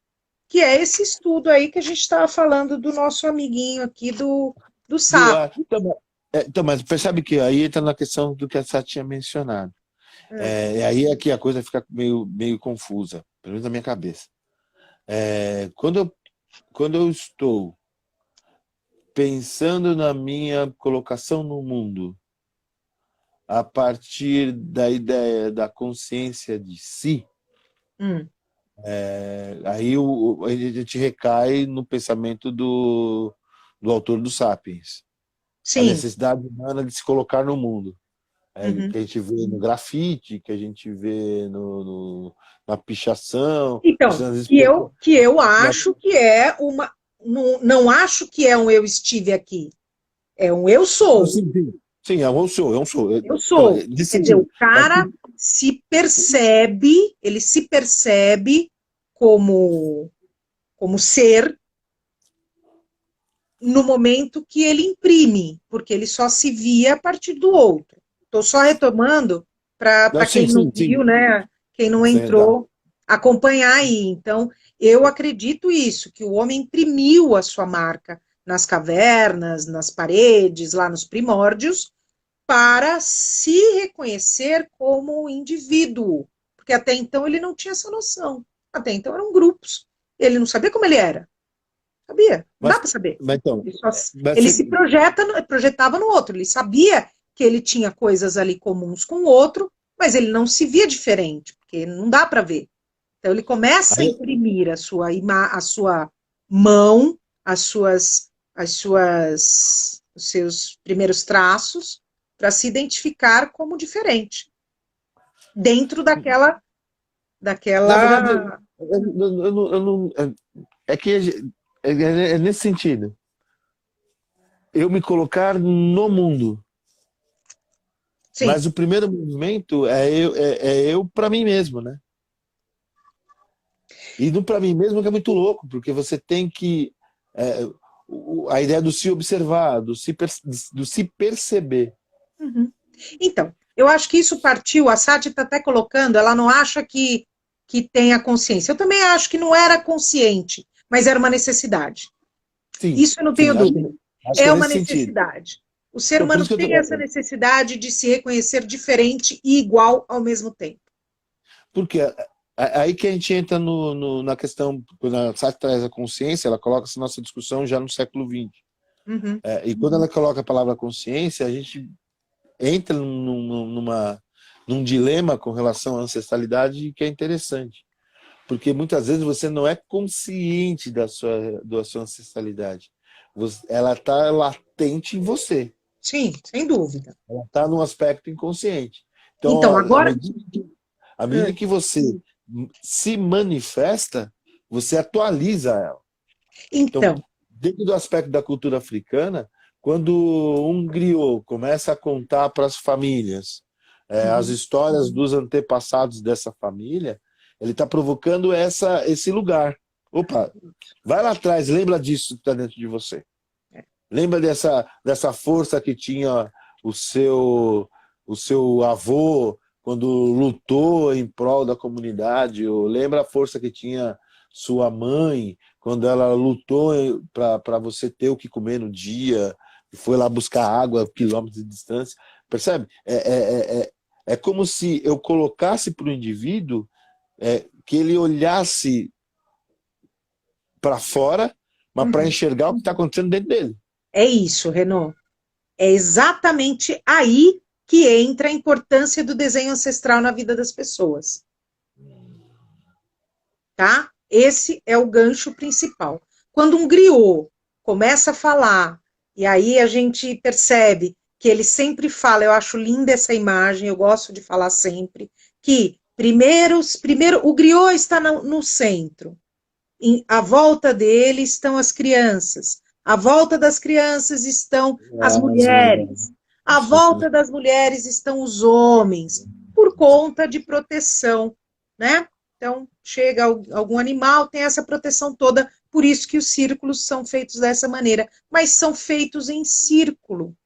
Que é esse estudo aí que a gente estava falando do nosso amiguinho aqui do sapo. Então, mas percebe que aí entra na questão do que a Sá tinha mencionado. É. E aí é que a coisa fica meio confusa, pelo menos na minha cabeça. Quando eu estou pensando na minha colocação no mundo a partir da ideia da consciência de si, Hum, aí a gente recai no pensamento do autor do Sapiens, a sim. necessidade humana de se colocar no mundo. Uhum. Que a gente vê no grafite, que a gente vê na pichação, Então, que eu acho que é uma. Não, não acho que é um eu estive aqui. É um eu Não, sou. sim, sim. Sim, é um sou, é um sou. Eu Então, sou. nesse Entendeu? sentido. O cara ele se percebe como ser no momento que ele imprime, porque ele só se via a partir do outro. Estou só retomando Não, para sim, quem não sim, viu, sim. né? Quem não Verdade. entrou, acompanhar aí. Então, eu acredito isso, que o homem imprimiu a sua marca nas cavernas, nas paredes, lá nos primórdios, para se reconhecer como indivíduo, porque até então ele não tinha essa noção. Até então eram grupos. Ele não sabia como ele era. Sabia? Não dá Mas, para saber. mas então, Ele, só, mas ele você, se projetava no outro. Ele sabia que ele tinha coisas ali comuns com o outro, mas ele não se via diferente, porque não dá para ver. Então ele começa a aí, imprimir a sua mão, os seus primeiros traços, para se identificar como diferente dentro daquela, na verdade, daquela. é que é nesse sentido. Eu me colocar no mundo. Sim. Mas o primeiro movimento é eu para mim mesmo, né? E no para mim mesmo que é muito louco, porque você tem que. é, a ideia do se observar, do se perceber. Uhum. Então, eu acho que isso partiu, a Sati está até colocando, ela não acha que tem a consciência. Eu também acho que não era consciente, mas era uma necessidade. Sim, Isso eu não tenho sim, dúvida. acho que é É uma nesse sentido. necessidade. O ser Então, por humano isso que eu tem essa tô, necessidade de se reconhecer diferente e igual ao mesmo tempo. porque aí que a gente entra na questão, quando a Sartre traz a consciência, ela coloca essa nossa discussão já no século XX. Uhum. E quando ela coloca a palavra consciência, a gente entra num dilema com relação à ancestralidade que é interessante. Porque muitas vezes você não é consciente da sua ancestralidade. Ela está latente em você. Sim, sem dúvida. Ela está num aspecto inconsciente. Então, Então, agora. à medida que você se manifesta, você atualiza ela. Então, Então, dentro do aspecto da cultura africana, quando um griot começa a contar para as famílias as uhum. histórias dos antepassados dessa família, ele está provocando esse lugar. Opa, vai lá atrás, lembra disso que está dentro de você. Lembra dessa força que tinha o seu avô quando lutou em prol da comunidade, ou lembra a força que tinha sua mãe quando ela lutou para você ter o que comer no dia, e foi lá buscar água a quilômetros de distância. Percebe? É como se eu colocasse para o indivíduo que ele olhasse para fora, mas para Uhum. enxergar o que está acontecendo dentro dele. É isso, Renaud. É exatamente aí que entra a importância do desenho ancestral na vida das pessoas, tá? Esse é o gancho principal. Quando um griot começa a falar, e aí a gente percebe que ele sempre fala, eu acho linda essa imagem, eu gosto de falar sempre, que Primeiro, o griot está no centro. À volta dele estão as crianças. À volta das crianças estão as mulheres. À volta das mulheres estão os homens, por conta de proteção, né? Então, chega algum animal, tem essa proteção toda, por isso que os círculos são feitos dessa maneira, mas são feitos em círculo.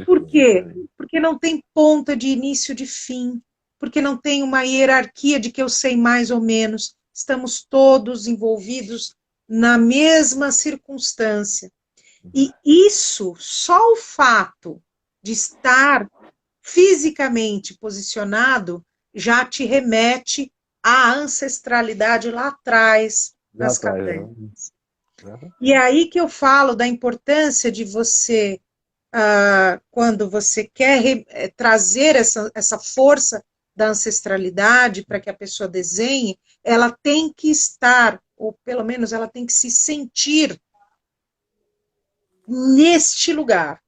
Por quê? Porque não tem ponta de início de fim, porque não tem uma hierarquia de que eu sei mais ou menos. Estamos todos envolvidos na mesma circunstância. E isso, só o fato de estar fisicamente posicionado, já te remete à ancestralidade lá atrás, nas cavernas. E é aí que eu falo da importância de você, quando você quer trazer essa força da ancestralidade para que a pessoa desenhe, ela tem que estar, ou pelo menos ela tem que se sentir neste lugar.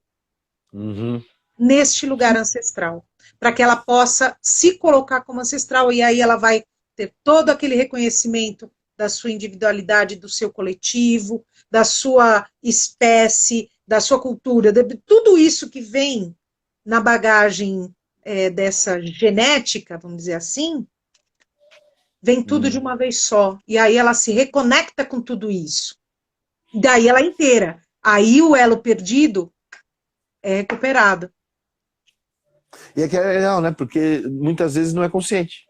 Neste lugar ancestral, para que ela possa se colocar como ancestral, e aí ela vai ter todo aquele reconhecimento da sua individualidade, do seu coletivo, da sua espécie, da sua cultura, de tudo isso que vem na bagagem dessa genética, vamos dizer assim, vem tudo de uma vez só, e aí ela se reconecta com tudo isso, daí ela é inteira, aí o elo perdido é recuperado. E é que é legal, né? Porque muitas vezes não é consciente.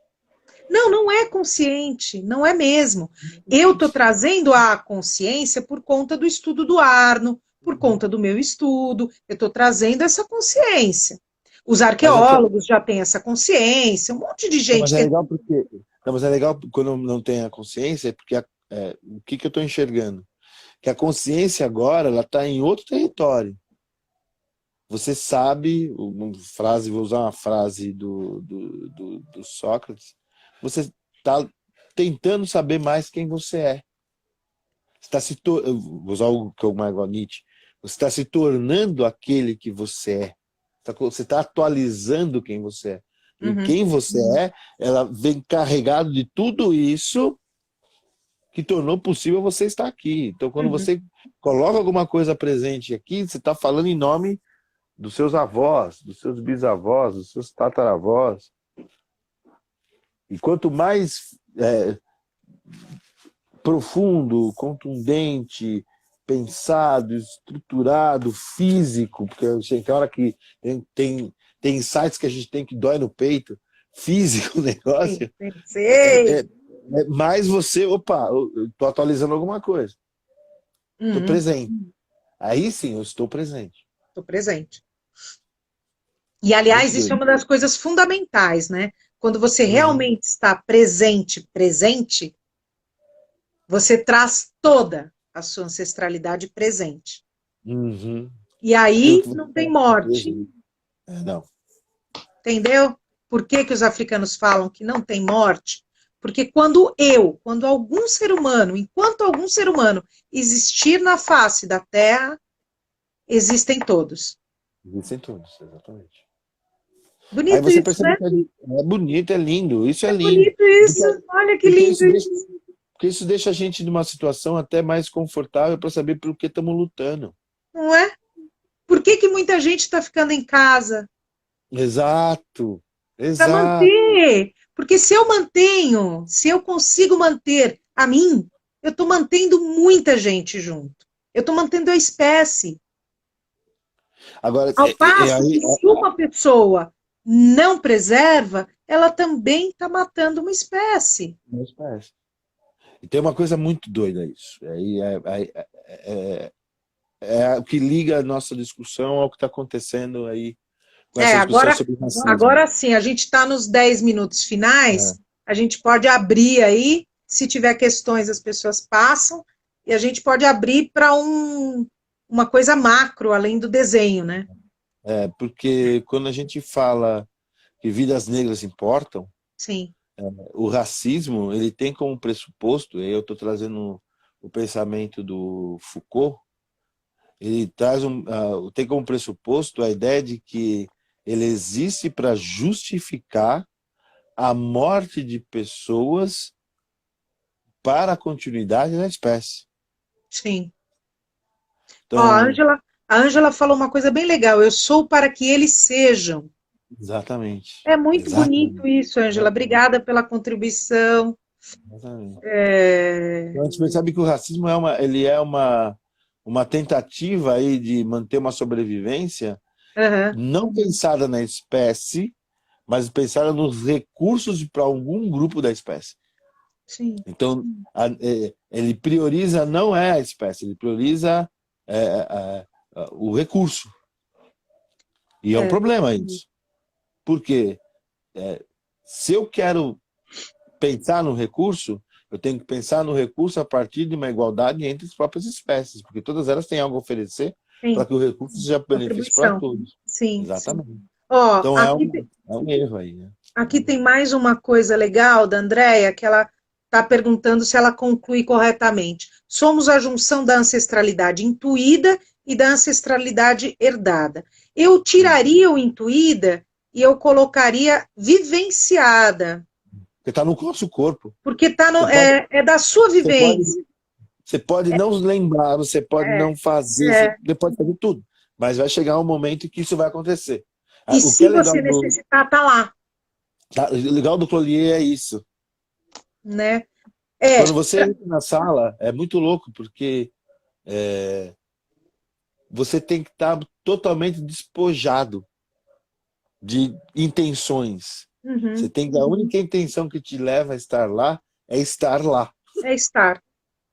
Não, não é consciente, não é mesmo. Eu estou trazendo a consciência por conta do estudo do Arno, por conta do meu estudo, eu estou trazendo essa consciência. Os arqueólogos já têm essa consciência, um monte de gente. Mas é legal porque... Não, mas é legal quando não tem a consciência, porque o que eu estou enxergando? Que a consciência agora, ela está em outro território. Você sabe, vou usar uma frase do Sócrates, você está tentando saber mais quem você é. Vou usar o que eu mais gosto, Nietzsche. Você está se tornando aquele que você é. Você está atualizando quem você é. E quem você é, ela vem carregado de tudo isso que tornou possível você estar aqui. Então, quando você coloca alguma coisa presente aqui, você está falando em nome dos seus avós, dos seus bisavós, dos seus tataravós. E quanto mais profundo, contundente, pensado, estruturado, físico, porque tem hora que tem insights que a gente tem que dói no peito, físico o negócio, mais você, opa, eu estou atualizando alguma coisa. Estou presente. Aí sim, eu estou presente. Estou presente. E, aliás, isso é uma das coisas fundamentais, né? Quando você realmente está presente, você traz toda a sua ancestralidade presente. E aí não tem morte. Não. Entendeu? Por que os africanos falam que não tem morte? Porque quando algum ser humano, enquanto algum ser humano existir na face da Terra, existem todos. Existem todos, exatamente. Bonito. Aí você percebe, né? Que é bonito, é lindo. Isso é lindo. Bonito isso. Olha que lindo isso. Porque isso deixa a gente numa situação até mais confortável para saber por que estamos lutando. Não é? Por que muita gente está ficando em casa? Exato. Para manter. Porque se eu consigo manter a mim, eu estou mantendo muita gente junto. Eu estou mantendo a espécie. Agora, ao passo que se uma pessoa não preserva, ela também está matando uma espécie. Uma espécie. E tem uma coisa muito doida isso. É o que liga a nossa discussão ao que está acontecendo aí. Agora sim, a gente está nos 10 minutos finais, a gente pode abrir aí, se tiver questões as pessoas passam, e a gente pode abrir para uma coisa macro, além do desenho, né? Porque quando a gente fala que vidas negras importam, sim. O racismo ele tem como pressuposto, e eu estou trazendo o pensamento do Foucault, ele tem como pressuposto a ideia de que ele existe para justificar a morte de pessoas para a continuidade da espécie. Sim. Ó, Então, a Ângela falou uma coisa bem legal. Eu sou para que eles sejam. exatamente. É muito bonito Exatamente. isso, Ângela. Exatamente. Obrigada pela contribuição. Exatamente. É, Então, a gente percebe que o racismo ele é uma tentativa aí de manter uma sobrevivência aham, não pensada na espécie, mas pensada nos recursos para algum grupo da espécie. sim. Então, ele prioriza não é a espécie, ele prioriza é, é, o recurso. E é um É, problema isso. Porque se eu quero pensar no recurso, eu tenho que pensar no recurso a partir de uma igualdade entre as próprias espécies, porque todas elas têm algo a oferecer para sim. que o recurso seja benefício para Contribuição. todos. Sim, sim. Exatamente. Ó, Então é um erro aí, né? aqui tem mais uma coisa legal da Andrea, que ela está perguntando se ela conclui corretamente. Somos a junção da ancestralidade intuída e da ancestralidade herdada. Eu tiraria o intuída e eu colocaria vivenciada, Porque está no nosso corpo. porque tá Você no, pode, é da sua você pode, vivência. você pode não lembrar, você pode É, não fazer, é. você pode fazer tudo. Mas vai chegar um momento em que isso vai acontecer. E O que se é legal você necessitar, tá lá, legal do Collier é isso. né? É, Quando você entra na sala, é muito louco, porque você tem que estar totalmente despojado de intenções. Você uhum, tem que, a única intenção que te leva a estar lá é estar lá. é estar.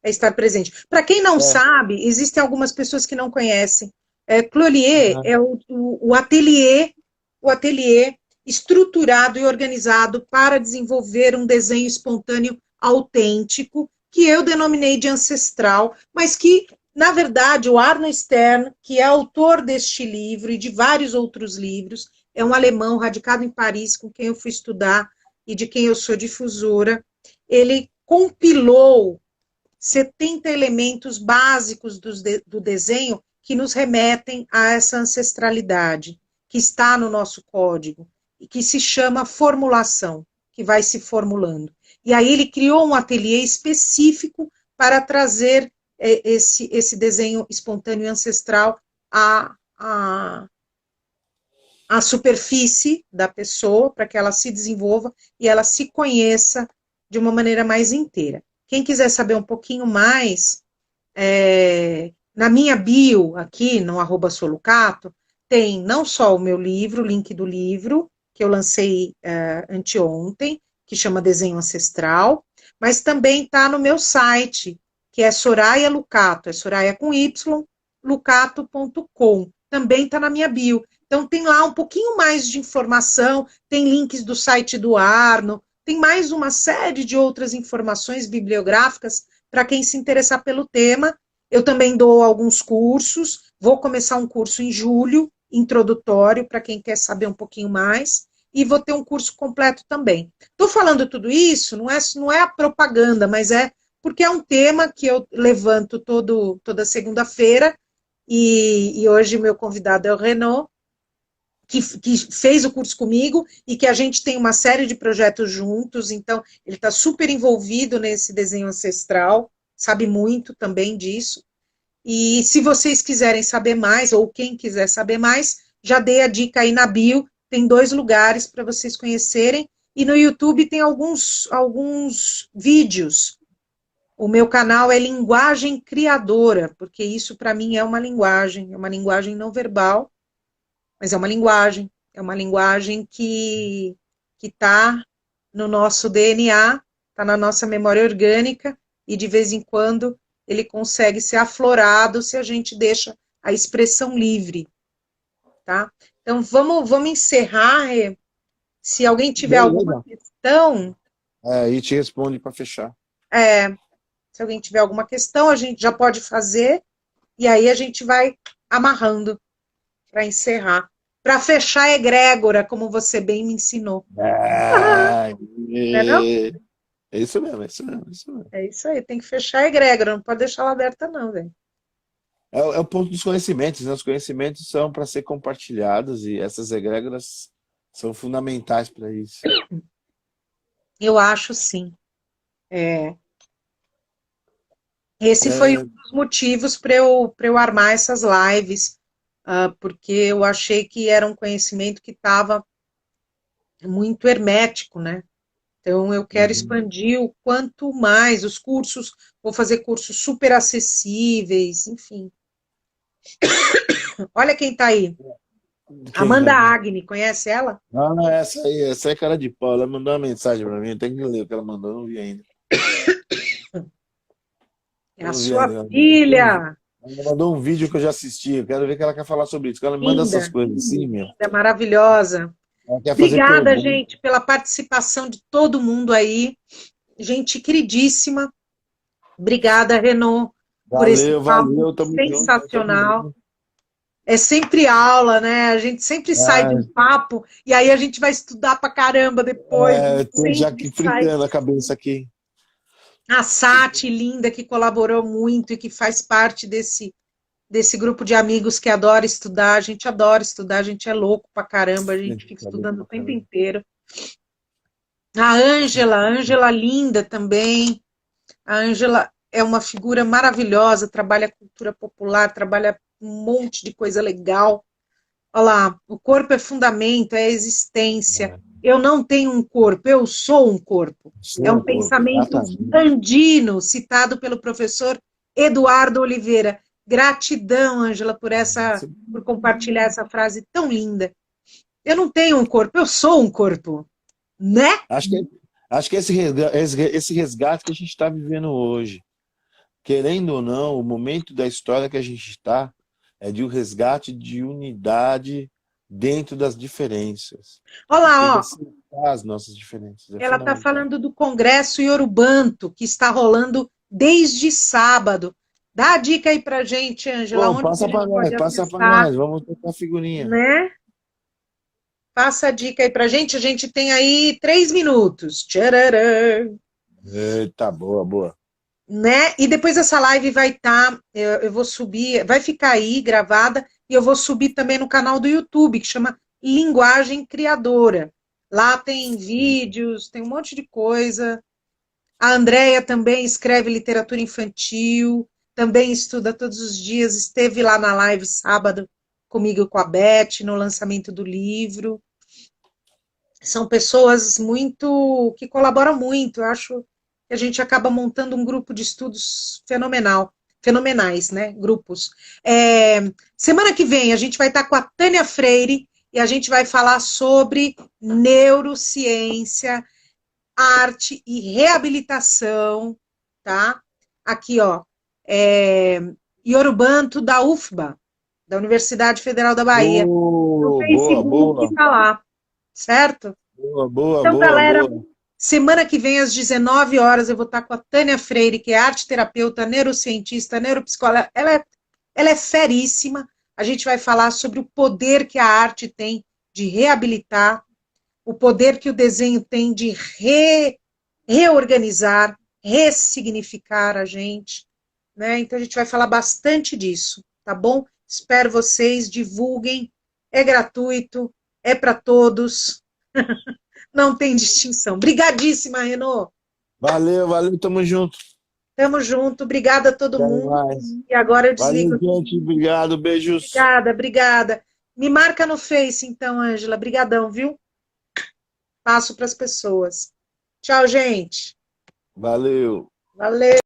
É estar presente. Para quem não É. sabe, existem algumas pessoas que não conhecem. Clolier é o ateliê estruturado e organizado para desenvolver um desenho espontâneo autêntico, que eu denominei de ancestral, mas que, na verdade, o Arno Stern, que é autor deste livro e de vários outros livros, é um alemão radicado em Paris, com quem eu fui estudar e de quem eu sou difusora. Ele compilou 70 elementos básicos do desenho que nos remetem a essa ancestralidade que está no nosso código e que se chama formulação, que vai se formulando. E aí ele criou um ateliê específico para trazer esse desenho espontâneo e ancestral à superfície da pessoa, para que ela se desenvolva e ela se conheça de uma maneira mais inteira. Quem quiser saber um pouquinho mais, na minha bio, aqui no @solucato, tem não só o meu livro, o link do livro, que eu lancei anteontem, que chama Desenho Ancestral, mas também está no meu site, que é Soraya Lucato, é Soraya com Y, lucato.com. Também está na minha bio. Então tem lá um pouquinho mais de informação, tem links do site do Arno, tem mais uma série de outras informações bibliográficas para quem se interessar pelo tema. Eu também dou alguns cursos, vou começar um curso em julho, introdutório, para quem quer saber um pouquinho mais, e vou ter um curso completo também. Estou falando tudo isso, não é a propaganda, mas é porque é um tema que eu levanto toda segunda-feira, e hoje meu convidado é o Renaud, que fez o curso comigo e que a gente tem uma série de projetos juntos, então ele está super envolvido nesse desenho ancestral, sabe muito também disso. E se vocês quiserem saber mais, ou quem quiser saber mais, já dei a dica aí na bio, tem 2 lugares para vocês conhecerem, e no YouTube tem alguns vídeos. O meu canal é Linguagem Criadora, porque isso para mim é uma linguagem não verbal, mas é uma linguagem que está no nosso DNA, está na nossa memória orgânica, e de vez em quando ele consegue ser aflorado se a gente deixa a expressão livre, tá? Então vamos encerrar. Se alguém tiver alguma Beleza. questão, Aí te responde para fechar. é, se alguém tiver alguma questão, a gente já pode fazer, e aí a gente vai amarrando para encerrar. Para fechar a egrégora, como você bem me ensinou. É, Não é não? é isso mesmo, é isso mesmo, é isso mesmo. É isso aí, tem que fechar a egrégora, não pode deixar ela aberta não, velho. É o ponto dos conhecimentos, né? Os conhecimentos são para ser compartilhados e essas egrégoras são fundamentais para isso. Eu acho sim. É, esse foi um É, dos motivos para eu armar essas lives, porque eu achei que era um conhecimento que estava muito hermético, né? Então, eu quero uhum. expandir o quanto mais os cursos, vou fazer cursos super acessíveis, enfim. Olha quem está aí. Quem Amanda é? Agni, conhece ela? Ah, essa aí, essa é cara de pau. Ela mandou uma mensagem pra mim, tem que ler o que ela mandou, eu não vi ainda. É Eu a não vi sua ainda. filha. Ela mandou um vídeo que eu já assisti, eu quero ver o que ela quer falar sobre isso. Porque ela me manda essas Linda, coisas assim, meu. linda, maravilhosa. Ela quer fazer Obrigada, pergunta. gente, pela participação de todo mundo aí. Gente queridíssima. Obrigada, Renaud, por esse Valeu, papo valeu, tamo junto, tamo sensacional. junto. É sempre aula, né? A gente sempre sai de um papo e aí a gente vai estudar pra caramba depois. Tô já Sempre aqui sai. fritando a cabeça aqui. A Sati, linda, que colaborou muito e que faz parte desse grupo de amigos que adora estudar. A gente adora estudar, a gente é louco pra caramba, a gente fica Tá louco estudando o pra tempo caramba. inteiro. A Ângela linda também. A Ângela é uma figura maravilhosa, trabalha cultura popular, trabalha um monte de coisa legal. Olha lá, o corpo é fundamento, é existência. É, Eu não tenho um corpo, eu sou um corpo. É sou um um corpo, pensamento exatamente. andino, citado pelo professor Eduardo Oliveira. Gratidão, Ângela, por compartilhar essa frase tão linda. Eu não tenho um corpo, eu sou um corpo, né? Acho que, acho que esse resgate que a gente está vivendo hoje, querendo ou não, o momento da história que a gente está é de um resgate de unidade dentro das diferenças. Olha A gente tem que lá, ó, aceitar as nossas diferenças, é ela está fundamental. falando do Congresso Iorubanto, que está rolando desde sábado. Dá a dica aí pra gente, Ângela, Pô, onde que a gente pode passa para acessar, nós, vamos tocar figurinha. né? Passa a dica aí pra gente. A gente tem aí 3 minutos. Tchararã. Eita, boa, boa. Né? E depois essa live vai estar, eu vou subir, vai ficar aí gravada e eu vou subir também no canal do YouTube, que chama Linguagem Criadora. Lá tem vídeos, tem um monte de coisa. A Andrea também escreve literatura infantil, também estuda todos os dias, esteve lá na live sábado comigo e com a Beth, no lançamento do livro. São pessoas muito que colaboram muito. Eu acho que a gente acaba montando um grupo de estudos fenomenais, né? Grupos. Semana que vem a gente vai estar com a Tânia Freire e a gente vai falar sobre neurociência, arte e reabilitação, tá? Aqui, ó, Iorubanto da UFBA, da Universidade Federal da Bahia. No Boa, Facebook boa, tá lá, certo? boa, boa, Então, boa, galera, boa. semana que vem, às 19 horas, eu vou estar com a Tânia Freire, que é arte terapeuta, neurocientista, neuropsicóloga. Ela é feríssima. A gente vai falar sobre o poder que a arte tem de reabilitar, o poder que o desenho tem de reorganizar, ressignificar a gente, né? Então a gente vai falar bastante disso, tá bom? Espero vocês, divulguem, é gratuito, é para todos, não tem distinção. Obrigadíssima, Renaud. Valeu, valeu, tamo junto. Tamo junto, obrigada a todo Até mundo. mais. E agora eu Valeu, desligo aqui. gente. Obrigado, beijos. Obrigada, obrigada. Me marca no Face, então, Ângela. Brigadão, viu? Passo para as pessoas. Tchau, gente. Valeu. Valeu.